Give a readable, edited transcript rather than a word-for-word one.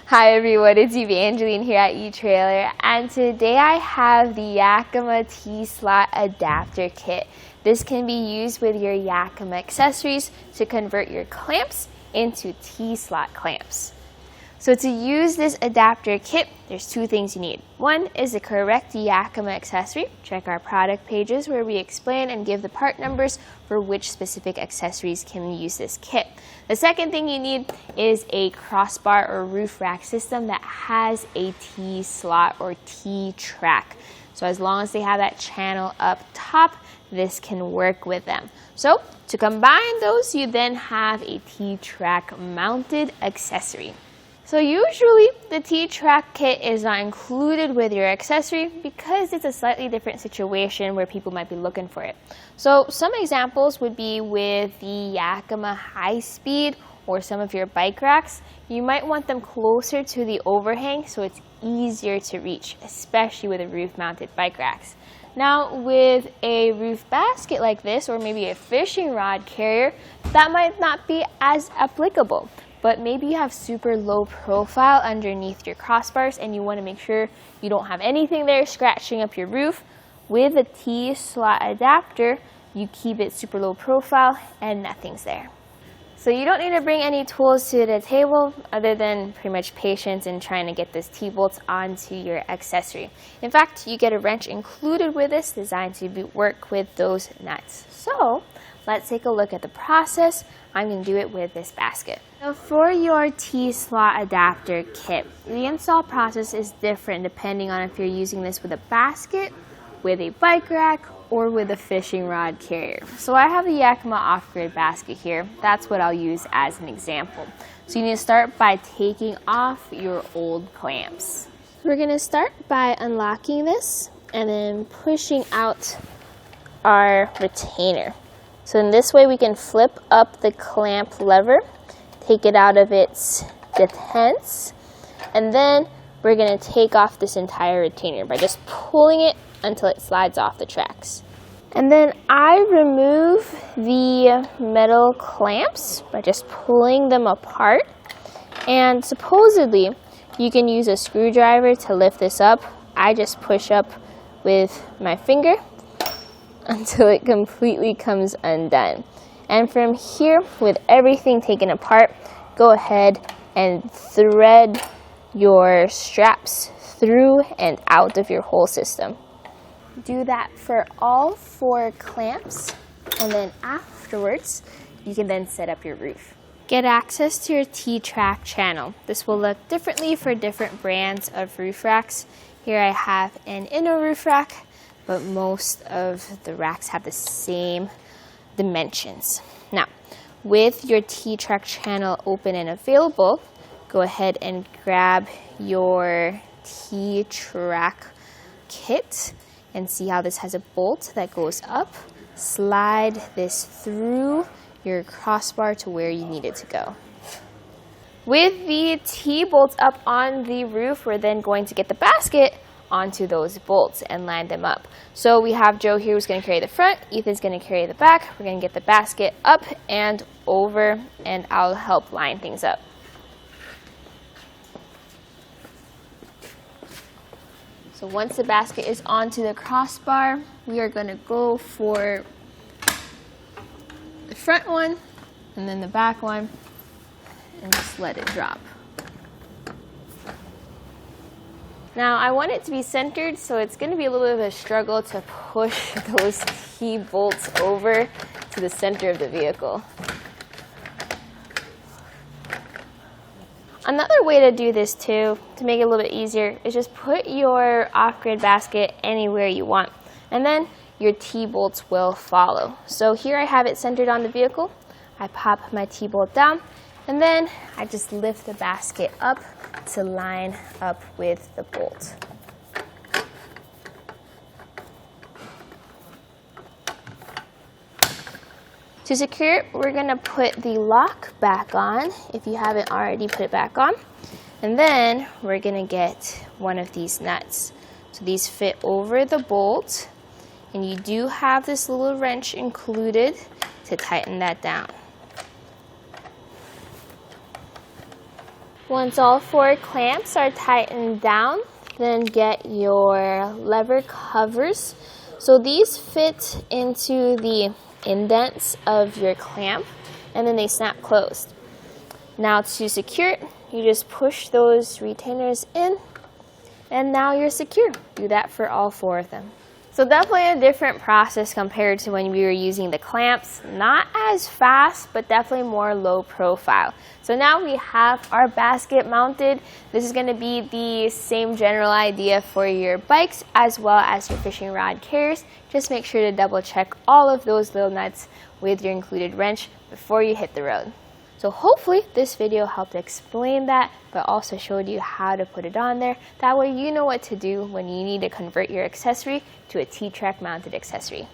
Hi everyone, it's Evangeline here at etrailer, and today I have the Yakima T-slot adapter kit. This can be used with your Yakima accessories to convert your clamps into T-slot clamps. So to use this adapter kit, there's two things you need. One is the correct Yakima accessory. Check our product pages where we explain and give the part numbers for which specific accessories can use this kit. The second thing you need is a crossbar or roof rack system that has a T-slot or T-track. So as long as they have that channel up top, this can work with them. So to combine those, you then have a T-track mounted accessory. So usually the T-track kit is not included with your accessory because it's a slightly different situation where people might be looking for it. So some examples would be with the Yakima HighSpeed or some of your bike racks. You might want them closer to the overhang so it's easier to reach, especially with the roof-mounted bike racks. Now with a roof basket like this, or maybe a fishing rod carrier, that might not be as applicable. But maybe you have super low profile underneath your crossbars and you want to make sure you don't have anything there scratching up your roof. With a T-slot adapter, you keep it super low profile and nothing's there. So you don't need to bring any tools to the table other than pretty much patience in trying to get this T-bolts onto your accessory. In fact, you get a wrench included with this designed to work with those nuts. So let's take a look at the process. I'm going to do it with this basket. So for your T-slot adapter kit, the install process is different depending on if you're using this with a basket, with a bike rack, or with a fishing rod carrier. So I have the Yakima off-grid basket here. That's what I'll use as an example. So you need to start by taking off your old clamps. We're going to start by unlocking this and then pushing out our retainer. So in this way we can flip up the clamp lever, take it out of its detents, and then we're going to take off this entire retainer by just pulling it until it slides off the tracks. And then I remove the metal clamps by just pulling them apart. And supposedly you can use a screwdriver to lift this up. I just push up with my finger until it completely comes undone. And from here, with everything taken apart, go ahead and thread your straps through and out of your whole system. Do that for all 4 clamps, and then afterwards, you can then set up your roof. Get access to your T-track channel. This will look differently for different brands of roof racks. Here I have an inner roof rack, but most of the racks have the same dimensions. Now, with your T-track channel open and available, go ahead and grab your T-track kit and see how this has a bolt that goes up. Slide this through your crossbar to where you need it to go. With the T-bolts up on the roof, we're then going to get the basket onto those bolts and line them up. So we have Joe here who's going to carry the front, Ethan's going to carry the back. We're going to get the basket up and over, and I'll help line things up. So once the basket is onto the crossbar, we are going to go for the front one and then the back one and just let it drop. Now I want it to be centered, so it's going to be a little bit of a struggle to push those T-bolts over to the center of the vehicle. Another way to do this too, to make it a little bit easier, is just put your off-grid basket anywhere you want, and then your T-bolts will follow. So here I have it centered on the vehicle. I pop my T-bolt down, and then I just lift the basket up to line up with the bolt. To secure it, we're going to put the lock back on, if you haven't already put it back on. And then we're going to get one of these nuts. So these fit over the bolt, and you do have this little wrench included to tighten that down. Once all 4 clamps are tightened down, then get your lever covers. So these fit into the indents of your clamp and then they snap closed. Now to secure it, you just push those retainers in and now you're secure. Do that for all 4 of them. So definitely a different process compared to when we were using the clamps. Not as fast, but definitely more low profile. So now we have our basket mounted. This is going to be the same general idea for your bikes as well as your fishing rod carriers. Just make sure to double check all of those little nuts with your included wrench before you hit the road. So hopefully this video helped explain that, but also showed you how to put it on there. That way you know what to do when you need to convert your accessory to a T-track mounted accessory.